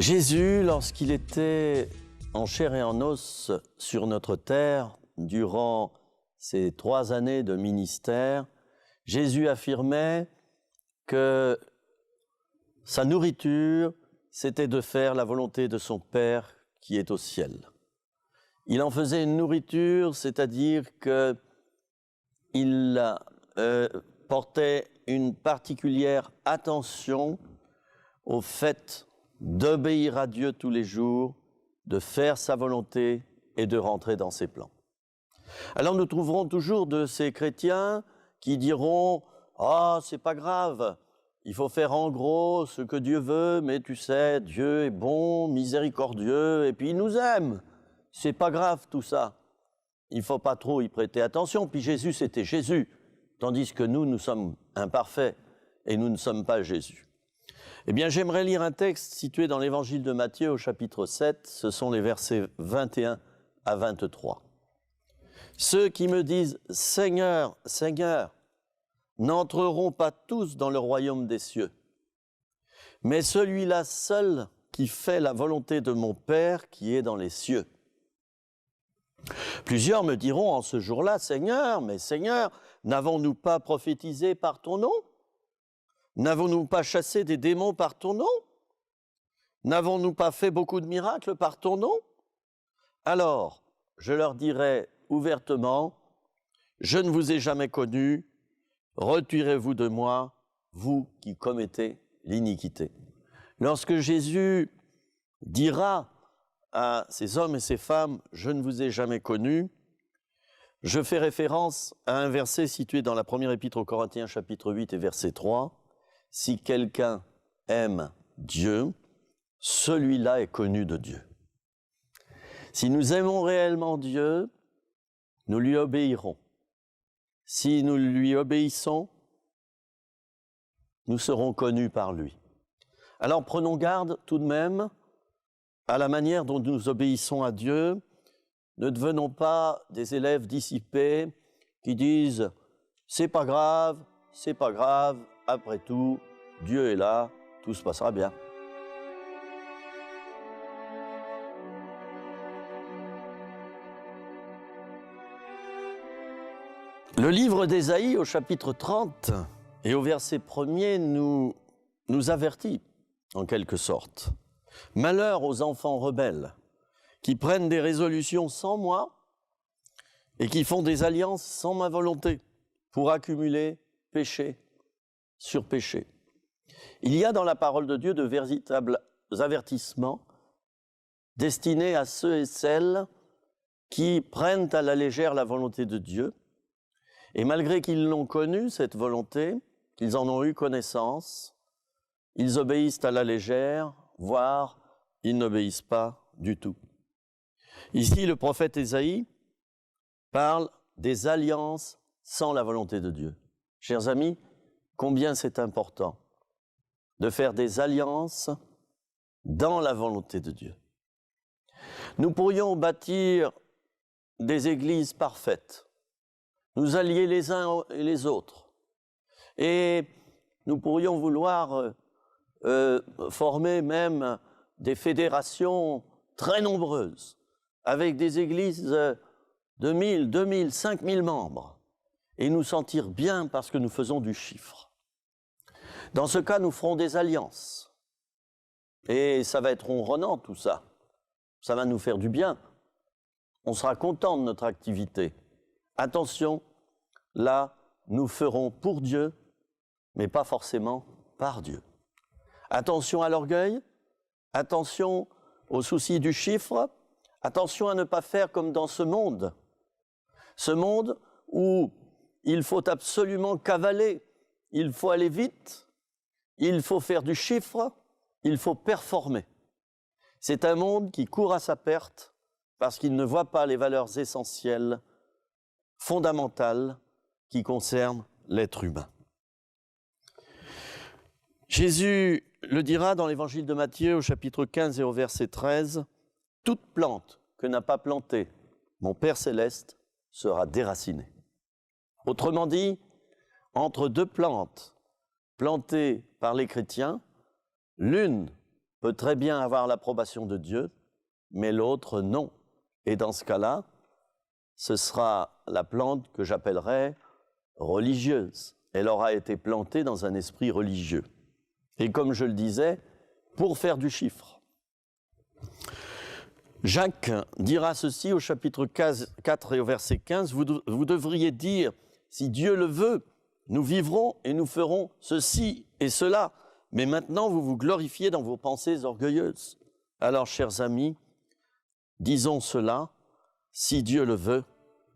Jésus, lorsqu'il était en chair et en os sur notre terre, durant ces 3 années de ministère, Jésus affirmait que sa nourriture, c'était de faire la volonté de son Père qui est au ciel. Il en faisait une nourriture, c'est-à-dire qu'il portait une particulière attention au fait d'obéir à Dieu tous les jours, de faire sa volonté et de rentrer dans ses plans. Alors nous trouverons toujours de ces chrétiens qui diront « Ah, c'est pas grave, il faut faire en gros ce que Dieu veut, mais tu sais, Dieu est bon, miséricordieux, et puis il nous aime. C'est pas grave tout ça. Il faut pas trop y prêter attention. Puis Jésus, c'était Jésus, tandis que nous sommes imparfaits et nous ne sommes pas Jésus. » Eh bien, j'aimerais lire un texte situé dans l'évangile de Matthieu au chapitre 7. Ce sont les versets 21 à 23. « Ceux qui me disent « Seigneur, Seigneur », n'entreront pas tous dans le royaume des cieux, mais celui-là seul qui fait la volonté de mon Père qui est dans les cieux. Plusieurs me diront en ce jour-là, « Seigneur, mais Seigneur, n'avons-nous pas prophétisé par ton nom ? N'avons-nous pas chassé des démons par ton nom ? N'avons-nous pas fait beaucoup de miracles par ton nom ? » Alors, je leur dirai ouvertement, « Je ne vous ai jamais connu, retirez-vous de moi, vous qui commettez l'iniquité. » Lorsque Jésus dira à ces hommes et ces femmes, « Je ne vous ai jamais connu », je fais référence à un verset situé dans la première épître aux Corinthiens, chapitre 8 et verset 3. « Si quelqu'un aime Dieu, celui-là est connu de Dieu. » Si nous aimons réellement Dieu, nous lui obéirons. Si nous lui obéissons, nous serons connus par lui. Alors prenons garde tout de même à la manière dont nous obéissons à Dieu. Ne devenons pas des élèves dissipés qui disent « c'est pas grave, après tout, Dieu est là, tout se passera bien. » Le livre d'Ésaïe, au chapitre 30 et au verset 1er, nous avertit, en quelque sorte. « Malheur aux enfants rebelles qui prennent des résolutions sans moi et qui font des alliances sans ma volonté pour accumuler péché sur péché. » Il y a dans la parole de Dieu de véritables avertissements destinés à ceux et celles qui prennent à la légère la volonté de Dieu. Et malgré qu'ils l'ont connue, cette volonté, qu'ils en ont eu connaissance, ils obéissent à la légère, voire ils n'obéissent pas du tout. Ici, le prophète Ésaïe parle des alliances sans la volonté de Dieu. Chers amis, combien c'est important de faire des alliances dans la volonté de Dieu. Nous pourrions bâtir des églises parfaites, nous allier les uns et les autres. Et nous pourrions vouloir former même des fédérations très nombreuses, avec des églises de 1000, 2000, 5000 membres, et nous sentir bien parce que nous faisons du chiffre. Dans ce cas, nous ferons des alliances. Et ça va être ronronnant tout ça. Ça va nous faire du bien. On sera content de notre activité. Attention, là, nous ferons pour Dieu, mais pas forcément par Dieu. Attention à l'orgueil, attention au souci du chiffre, attention à ne pas faire comme dans ce monde où il faut absolument cavaler, il faut aller vite, il faut faire du chiffre, il faut performer. C'est un monde qui court à sa perte parce qu'il ne voit pas les valeurs essentielles, fondamentales, qui concernent l'être humain. Jésus le dira dans l'évangile de Matthieu au chapitre 15 et au verset 13, « Toute plante que n'a pas plantée mon Père céleste sera déracinée. » Autrement dit, entre deux plantes plantées par les chrétiens, l'une peut très bien avoir l'approbation de Dieu, mais l'autre non. Et dans ce cas-là, ce sera la plante que j'appellerais religieuse. Elle aura été plantée dans un esprit religieux. Et comme je le disais, pour faire du chiffre. Jacques dira ceci au chapitre 4 et au verset 15, vous devriez dire, si Dieu le veut, nous vivrons et nous ferons ceci et cela. Mais maintenant, vous vous glorifiez dans vos pensées orgueilleuses. Alors, chers amis, disons cela, si Dieu le veut,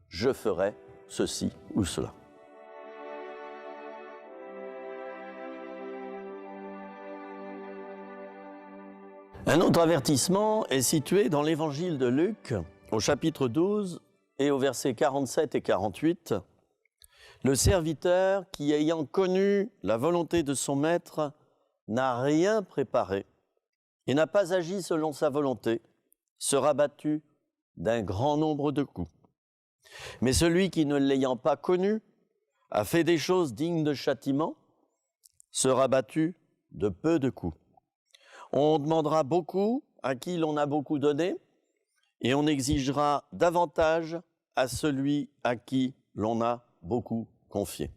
je ferai ceci ou cela. Un autre avertissement est situé dans l'évangile de Luc, au chapitre 12 et au verset 47 et 48. Le serviteur qui, ayant connu la volonté de son maître, n'a rien préparé et n'a pas agi selon sa volonté, sera battu d'un grand nombre de coups. Mais celui qui, ne l'ayant pas connu, a fait des choses dignes de châtiment, sera battu de peu de coups. On demandera beaucoup à qui l'on a beaucoup donné, et on exigera davantage à celui à qui l'on a beaucoup confié.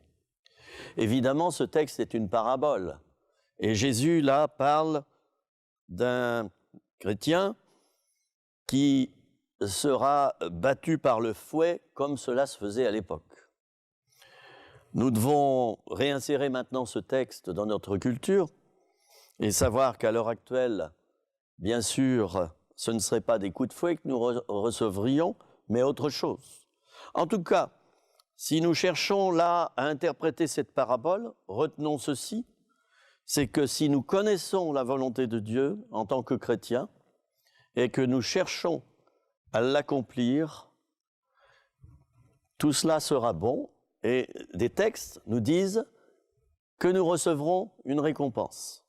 Évidemment, ce texte est une parabole. Et Jésus, là, parle d'un chrétien qui sera battu par le fouet comme cela se faisait à l'époque. Nous devons réinsérer maintenant ce texte dans notre culture et savoir qu'à l'heure actuelle, bien sûr, ce ne serait pas des coups de fouet que nous recevrions, mais autre chose. En tout cas, si nous cherchons là à interpréter cette parabole, retenons ceci, c'est que si nous connaissons la volonté de Dieu en tant que chrétiens et que nous cherchons à l'accomplir, tout cela sera bon et des textes nous disent que nous recevrons une récompense.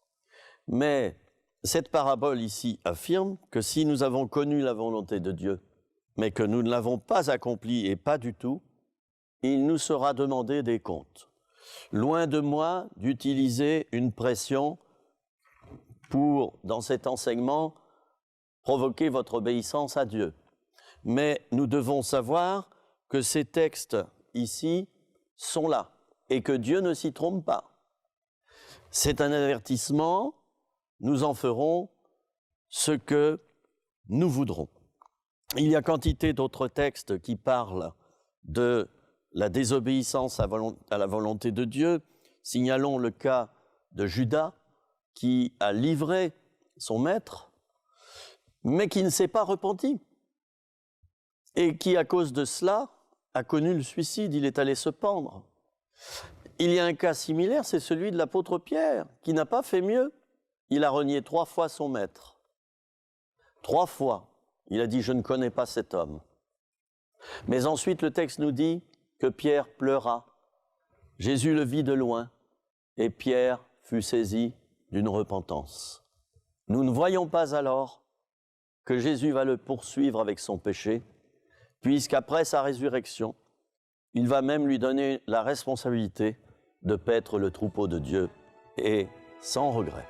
Mais cette parabole ici affirme que si nous avons connu la volonté de Dieu, mais que nous ne l'avons pas accomplie et pas du tout, il nous sera demandé des comptes. Loin de moi d'utiliser une pression pour, dans cet enseignement, provoquer votre obéissance à Dieu. Mais nous devons savoir que ces textes ici sont là et que Dieu ne s'y trompe pas. C'est un avertissement, nous en ferons ce que nous voudrons. Il y a quantité d'autres textes qui parlent de la désobéissance à la volonté de Dieu. Signalons le cas de Judas qui a livré son maître, mais qui ne s'est pas repenti et qui, à cause de cela, a connu le suicide. Il est allé se pendre. Il y a un cas similaire, c'est celui de l'apôtre Pierre, qui n'a pas fait mieux. Il a renié 3 fois son maître. 3 fois. Il a dit « Je ne connais pas cet homme ». Mais ensuite, le texte nous dit que Pierre pleura. Jésus le vit de loin et Pierre fut saisi d'une repentance. Nous ne voyons pas alors que Jésus va le poursuivre avec son péché, puisqu'après sa résurrection, il va même lui donner la responsabilité de paître le troupeau de Dieu, et sans regret.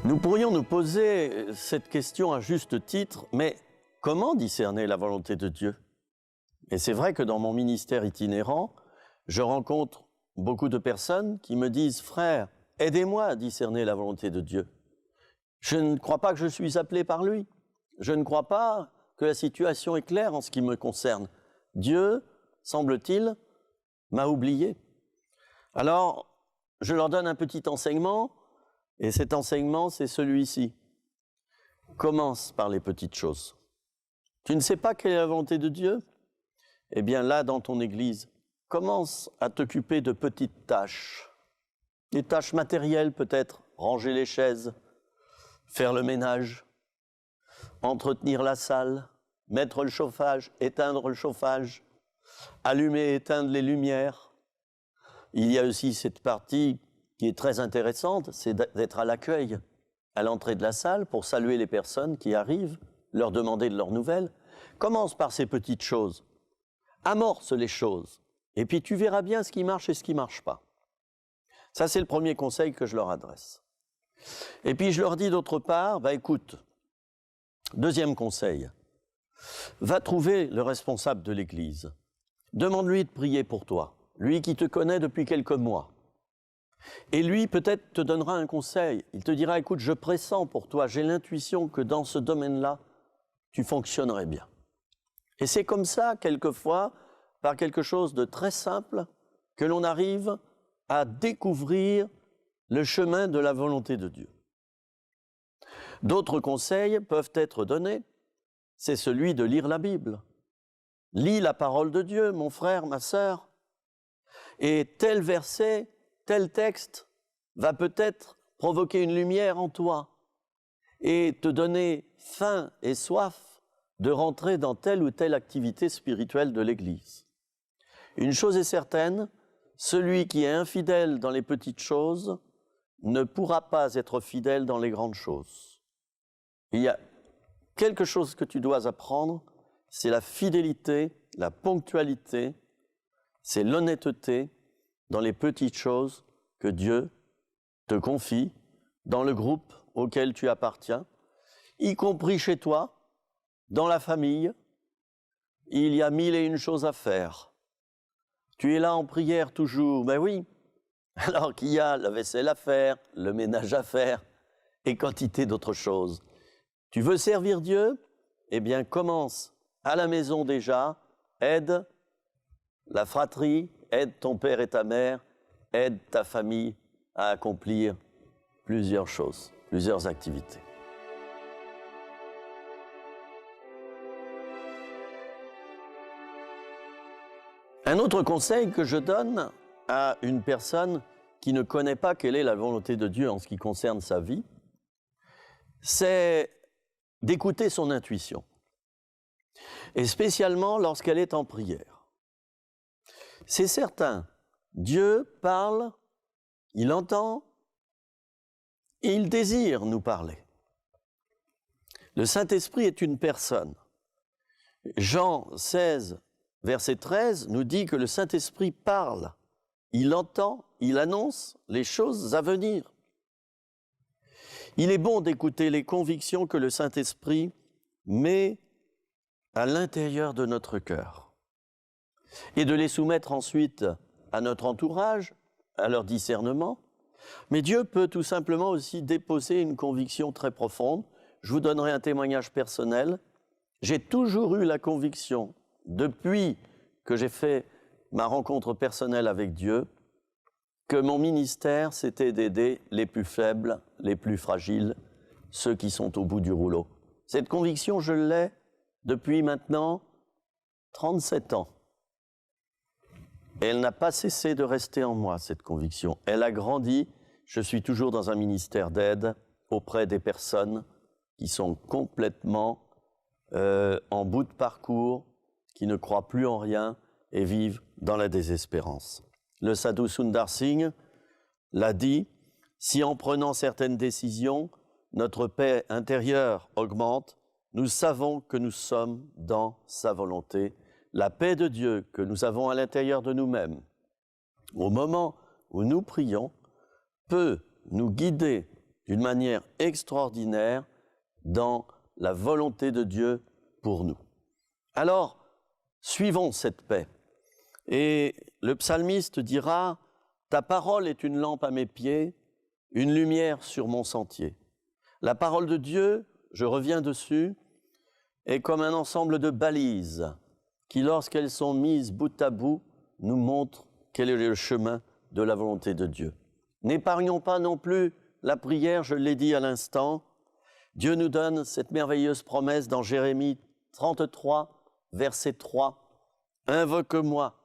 Nous pourrions nous poser cette question à juste titre, mais comment discerner la volonté de Dieu? Et c'est vrai que dans mon ministère itinérant, je rencontre beaucoup de personnes qui me disent « Frère, aidez-moi à discerner la volonté de Dieu. Je ne crois pas que je suis appelé par lui. Je ne crois pas que la situation est claire en ce qui me concerne. Dieu, semble-t-il, m'a oublié. » Alors, je leur donne un petit enseignement, et cet enseignement, c'est celui-ci. Commence par les petites choses. Tu ne sais pas quelle est la volonté de Dieu? Eh bien là, dans ton église, commence à t'occuper de petites tâches. Des tâches matérielles peut-être, ranger les chaises, faire le ménage, entretenir la salle, mettre le chauffage, éteindre le chauffage, allumer et éteindre les lumières. Il y a aussi cette partie qui est très intéressante, c'est d'être à l'accueil, à l'entrée de la salle, pour saluer les personnes qui arrivent, leur demander de leurs nouvelles. Commence par ces petites choses. Amorce les choses. Et puis tu verras bien ce qui marche et ce qui ne marche pas. Ça, c'est le premier conseil que je leur adresse. Et puis je leur dis d'autre part, écoute, deuxième conseil, va trouver le responsable de l'Église. Demande-lui de prier pour toi, lui qui te connaît depuis quelques mois. Et lui, peut-être, te donnera un conseil. Il te dira, écoute, je pressens pour toi, j'ai l'intuition que dans ce domaine-là, tu fonctionnerais bien. Et c'est comme ça, quelquefois, par quelque chose de très simple, que l'on arrive à découvrir le chemin de la volonté de Dieu. D'autres conseils peuvent être donnés, c'est celui de lire la Bible. Lis la parole de Dieu, mon frère, ma sœur, et tel verset, tel texte va peut-être provoquer une lumière en toi et te donner faim et soif de rentrer dans telle ou telle activité spirituelle de l'Église. Une chose est certaine, celui qui est infidèle dans les petites choses ne pourra pas être fidèle dans les grandes choses. Il y a quelque chose que tu dois apprendre, c'est la fidélité, la ponctualité, c'est l'honnêteté dans les petites choses que Dieu te confie dans le groupe auquel tu appartiens, y compris chez toi, dans la famille. Il y a 1001 choses à faire. Tu es là en prière toujours, ben oui, alors qu'il y a la vaisselle à faire, le ménage à faire et quantité d'autres choses. Tu veux servir Dieu? Eh bien, commence à la maison déjà, aide la fratrie, aide ton père et ta mère, aide ta famille à accomplir plusieurs choses, plusieurs activités. Un autre conseil que je donne à une personne qui ne connaît pas quelle est la volonté de Dieu en ce qui concerne sa vie, c'est d'écouter son intuition, et spécialement lorsqu'elle est en prière. C'est certain, Dieu parle, il entend, et il désire nous parler. Le Saint-Esprit est une personne. Jean 16, verset 13, nous dit que le Saint-Esprit parle, il entend, il annonce les choses à venir. Il est bon d'écouter les convictions que le Saint-Esprit met à l'intérieur de notre cœur et de les soumettre ensuite à notre entourage, à leur discernement. Mais Dieu peut tout simplement aussi déposer une conviction très profonde. Je vous donnerai un témoignage personnel. J'ai toujours eu la conviction, depuis que j'ai fait ma rencontre personnelle avec Dieu, que mon ministère, c'était d'aider les plus faibles, les plus fragiles, ceux qui sont au bout du rouleau. Cette conviction, je l'ai depuis maintenant 37 ans. Et elle n'a pas cessé de rester en moi, cette conviction. Elle a grandi. Je suis toujours dans un ministère d'aide auprès des personnes qui sont complètement en bout de parcours, qui ne croient plus en rien et vivent dans la désespérance. Le Sadhu Sundar Singh l'a dit, si en prenant certaines décisions, notre paix intérieure augmente, nous savons que nous sommes dans sa volonté. La paix de Dieu que nous avons à l'intérieur de nous-mêmes, au moment où nous prions, peut nous guider d'une manière extraordinaire dans la volonté de Dieu pour nous. Alors, suivons cette paix. Et le psalmiste dira, « Ta parole est une lampe à mes pieds, une lumière sur mon sentier. » La parole de Dieu, je reviens dessus, est comme un ensemble de balises qui, lorsqu'elles sont mises bout à bout, nous montrent quel est le chemin de la volonté de Dieu. N'épargnons pas non plus la prière, je l'ai dit à l'instant. Dieu nous donne cette merveilleuse promesse dans Jérémie 33, verset 3. « Invoque-moi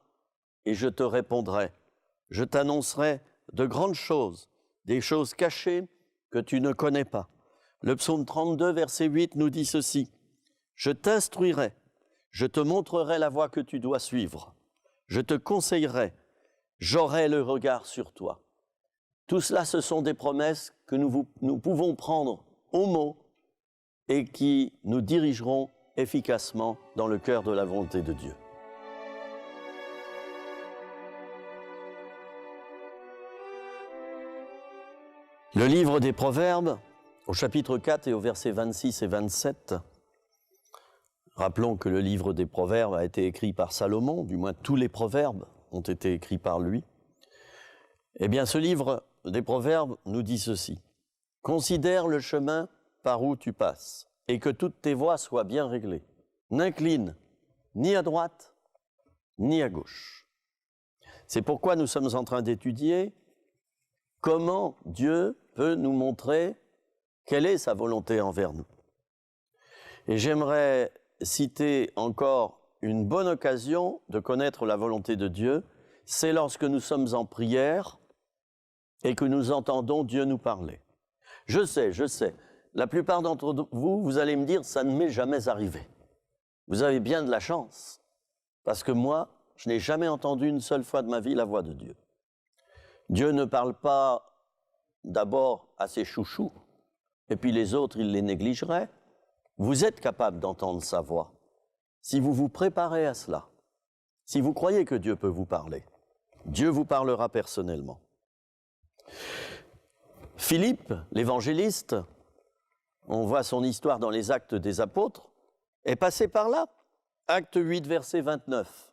et je te répondrai. Je t'annoncerai de grandes choses, des choses cachées que tu ne connais pas. » Le psaume 32, verset 8 nous dit ceci. « Je t'instruirai, je te montrerai la voie que tu dois suivre. Je te conseillerai, j'aurai le regard sur toi. » Tout cela, ce sont des promesses que nous pouvons prendre au mot et qui nous dirigeront efficacement dans le cœur de la volonté de Dieu. Le livre des Proverbes, au chapitre 4 et au verset 26 et 27, rappelons que le livre des Proverbes a été écrit par Salomon, du moins tous les proverbes ont été écrits par lui. Eh bien, ce livre des Proverbes nous dit ceci. « Considère le chemin par où tu passes, et que toutes tes voies soient bien réglées. N'incline ni à droite, ni à gauche. » C'est pourquoi nous sommes en train d'étudier comment Dieu peut nous montrer quelle est sa volonté envers nous. Et j'aimerais citer encore une bonne occasion de connaître la volonté de Dieu, c'est lorsque nous sommes en prière et que nous entendons Dieu nous parler. Je sais, la plupart d'entre vous, vous allez me dire, ça ne m'est jamais arrivé. Vous avez bien de la chance, parce que moi, je n'ai jamais entendu une seule fois de ma vie la voix de Dieu. Dieu ne parle pas d'abord à ses chouchous, et puis les autres, il les négligerait. Vous êtes capable d'entendre sa voix, si vous vous préparez à cela, si vous croyez que Dieu peut vous parler. Dieu vous parlera personnellement. Philippe, l'évangéliste, on voit son histoire dans les Actes des Apôtres, est passé par là. Acte 8, verset 29.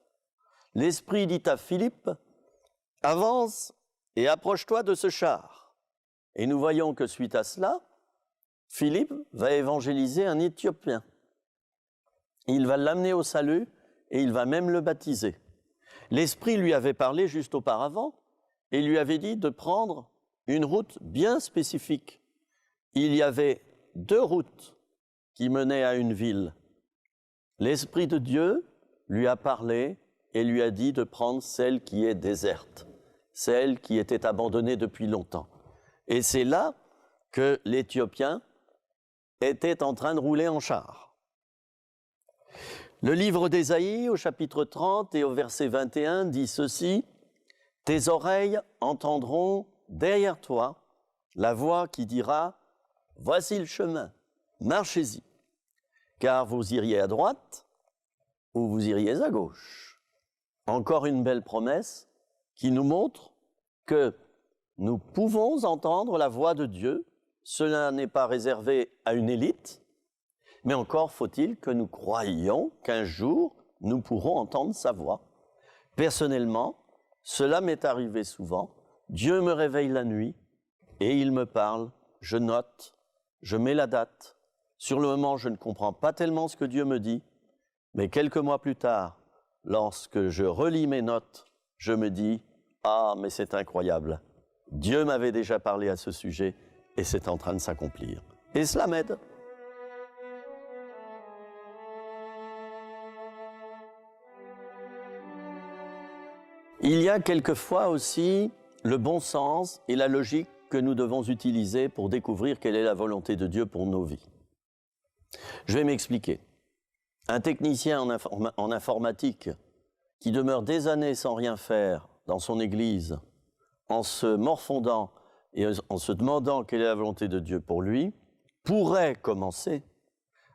L'Esprit dit à Philippe, « Avance et approche-toi de ce char. » Et nous voyons que suite à cela, Philippe va évangéliser un Éthiopien. Il va l'amener au salut et il va même le baptiser. L'Esprit lui avait parlé juste auparavant et lui avait dit de prendre une route bien spécifique. Il y avait 2 routes qui menaient à une ville. L'Esprit de Dieu lui a parlé et lui a dit de prendre celle qui est déserte, celle qui était abandonnée depuis longtemps. Et c'est là que l'Éthiopien était en train de rouler en char. Le livre d'Ésaïe, au chapitre 30 et au verset 21, dit ceci, « Tes oreilles entendront derrière toi la voix qui dira, « Voici le chemin, marchez-y, car vous iriez à droite ou vous iriez à gauche. » Encore une belle promesse qui nous montre que nous pouvons entendre la voix de Dieu. Cela n'est pas réservé à une élite, mais encore faut-il que nous croyions qu'un jour, nous pourrons entendre sa voix. Personnellement, cela m'est arrivé souvent. Dieu me réveille la nuit et il me parle, je note, je mets la date. Sur le moment, je ne comprends pas tellement ce que Dieu me dit, mais quelques mois plus tard, lorsque je relis mes notes, je me dis « Ah, mais c'est incroyable, Dieu m'avait déjà parlé à ce sujet et c'est en train de s'accomplir. » Et cela m'aide. Il y a quelquefois aussi le bon sens et la logique que nous devons utiliser pour découvrir quelle est la volonté de Dieu pour nos vies. Je vais m'expliquer. Un technicien en informatique qui demeure des années sans rien faire dans son église, en se morfondant et en se demandant quelle est la volonté de Dieu pour lui, pourrait commencer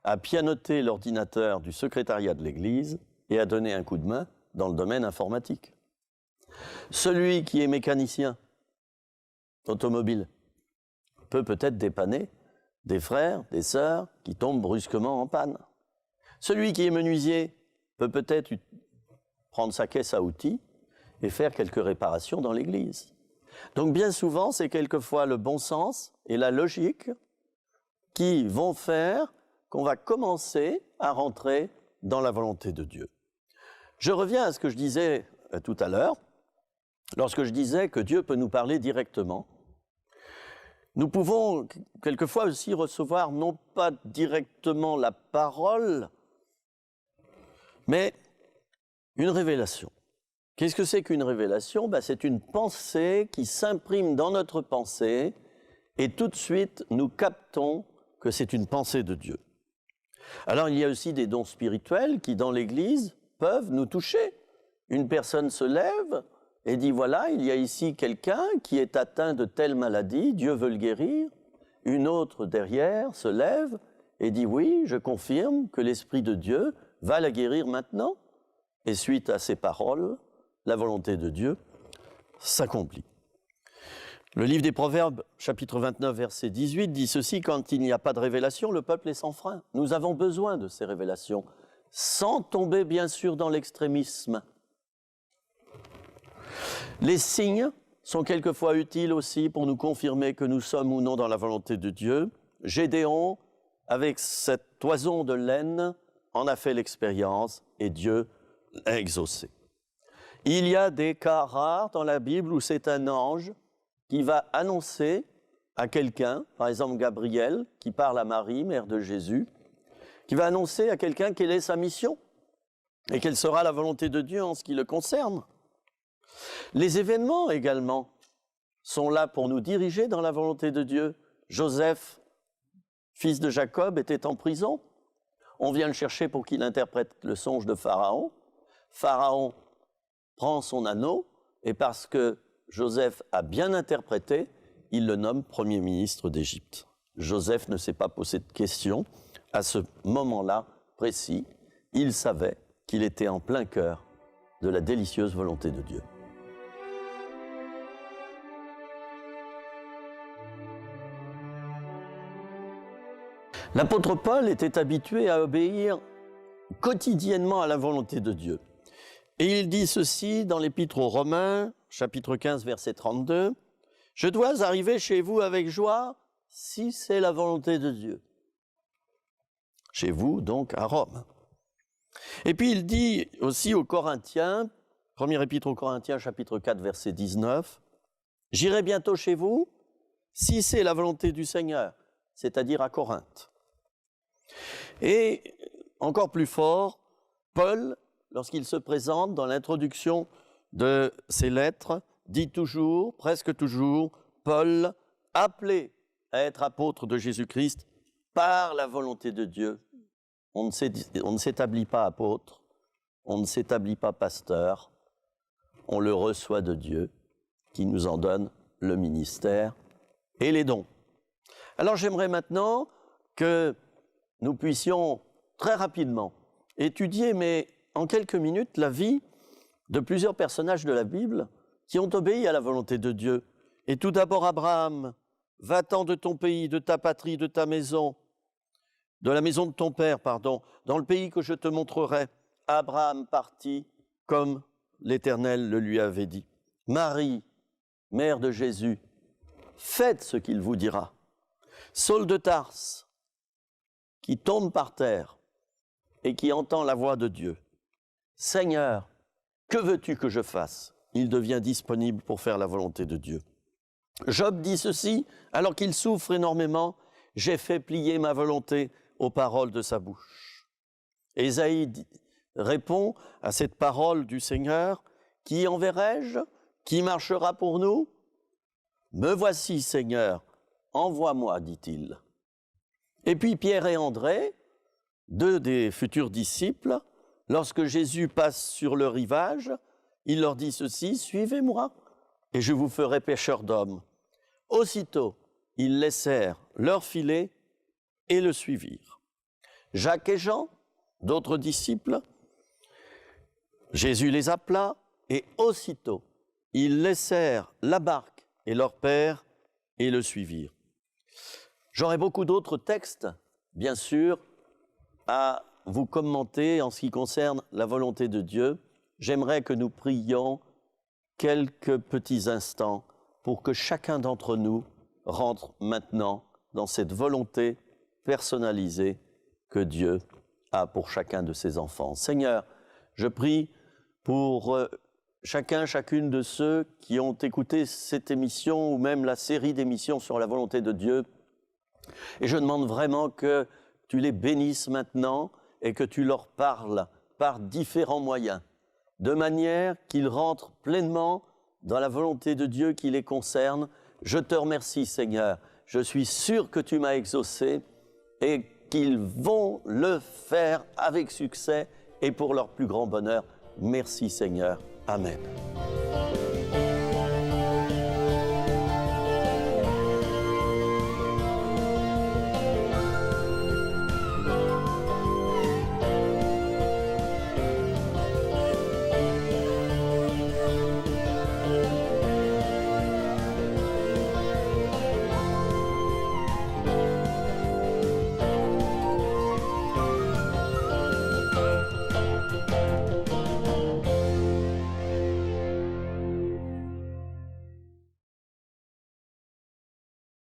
à pianoter l'ordinateur du secrétariat de l'église et à donner un coup de main dans le domaine informatique. Celui qui est mécanicien automobile peut peut-être dépanner des frères, des sœurs qui tombent brusquement en panne. Celui qui est menuisier peut peut-être prendre sa caisse à outils et faire quelques réparations dans l'église. Donc bien souvent, c'est quelquefois le bon sens et la logique qui vont faire qu'on va commencer à rentrer dans la volonté de Dieu. Je reviens à ce que je disais tout à l'heure, lorsque je disais que Dieu peut nous parler directement. Nous pouvons quelquefois aussi recevoir non pas directement la parole, mais une révélation. Qu'est-ce que c'est qu'une révélation? C'est une pensée qui s'imprime dans notre pensée et tout de suite nous captons que c'est une pensée de Dieu. Alors il y a aussi des dons spirituels qui dans l'Église peuvent nous toucher. Une personne se lève et dit voilà, il y a ici quelqu'un qui est atteint de telle maladie, Dieu veut le guérir. Une autre derrière se lève et dit oui, je confirme que l'Esprit de Dieu va la guérir maintenant. Et suite à ces paroles, la volonté de Dieu s'accomplit. Le livre des Proverbes, chapitre 29, verset 18, dit ceci: quand il n'y a pas de révélation, le peuple est sans frein. Nous avons besoin de ces révélations, sans tomber bien sûr dans l'extrémisme. Les signes sont quelquefois utiles aussi pour nous confirmer que nous sommes ou non dans la volonté de Dieu. Gédéon, avec cet toison de laine, en a fait l'expérience et Dieu l'a exaucé. Il y a des cas rares dans la Bible où c'est un ange qui va annoncer à quelqu'un, par exemple Gabriel, qui parle à Marie, mère de Jésus, qui va annoncer à quelqu'un quelle est sa mission et quelle sera la volonté de Dieu en ce qui le concerne. Les événements également sont là pour nous diriger dans la volonté de Dieu. Joseph, fils de Jacob, était en prison. On vient le chercher pour qu'il interprète le songe de Pharaon. Pharaon prend son anneau et parce que Joseph a bien interprété, il le nomme Premier ministre d'Égypte. Joseph ne s'est pas posé de questions. À ce moment-là précis, il savait qu'il était en plein cœur de la délicieuse volonté de Dieu. L'apôtre Paul était habitué à obéir quotidiennement à la volonté de Dieu. Et il dit ceci dans l'Épître aux Romains, chapitre 15, verset 32, « Je dois arriver chez vous avec joie si c'est la volonté de Dieu. » Chez vous, donc, à Rome. Et puis il dit aussi aux Corinthiens, premier Épître aux Corinthiens, chapitre 4, verset 19, « J'irai bientôt chez vous si c'est la volonté du Seigneur, c'est-à-dire à Corinthe. » Et encore plus fort, Paul, lorsqu'il se présente dans l'introduction de ses lettres, dit toujours, presque toujours, Paul, appelé à être apôtre de Jésus-Christ par la volonté de Dieu. On ne s'établit pas apôtre, on ne s'établit pas pasteur, on le reçoit de Dieu qui nous en donne le ministère et les dons. Alors j'aimerais maintenant que nous puissions très rapidement étudier, mais en quelques minutes, la vie de plusieurs personnages de la Bible qui ont obéi à la volonté de Dieu. Et tout d'abord Abraham, va-t'en de ton pays, de ta patrie, de ta maison, de la maison de ton père, pardon, dans le pays que je te montrerai. Abraham partit comme l'Éternel le lui avait dit. Marie, mère de Jésus, faites ce qu'il vous dira. Saul de Tarse, qui tombe par terre et qui entend la voix de Dieu. Seigneur, que veux-tu que je fasse? Il devient disponible pour faire la volonté de Dieu. Job dit ceci, alors qu'il souffre énormément, j'ai fait plier ma volonté aux paroles de sa bouche. Ésaïe répond à cette parole du Seigneur, qui enverrai-je? Qui marchera pour nous? Me voici, Seigneur, envoie-moi, dit-il. Et puis Pierre et André, deux des futurs disciples, lorsque Jésus passe sur le rivage, il leur dit ceci, suivez-moi, et je vous ferai pêcheurs d'hommes. Aussitôt, ils laissèrent leur filet et le suivirent. Jacques et Jean, d'autres disciples, Jésus les appela, et aussitôt, ils laissèrent la barque et leur père et le suivirent. J'aurais beaucoup d'autres textes, bien sûr, à vous commenter en ce qui concerne la volonté de Dieu. J'aimerais que nous prions quelques petits instants pour que chacun d'entre nous rentre maintenant dans cette volonté personnalisée que Dieu a pour chacun de ses enfants. Seigneur, je prie pour chacune de ceux qui ont écouté cette émission ou même la série d'émissions sur la volonté de Dieu. Et je demande vraiment que tu les bénisses maintenant et que tu leur parles par différents moyens, de manière qu'ils rentrent pleinement dans la volonté de Dieu qui les concerne. Je te remercie, Seigneur. Je suis sûr que tu m'as exaucé et qu'ils vont le faire avec succès et pour leur plus grand bonheur. Merci, Seigneur. Amen.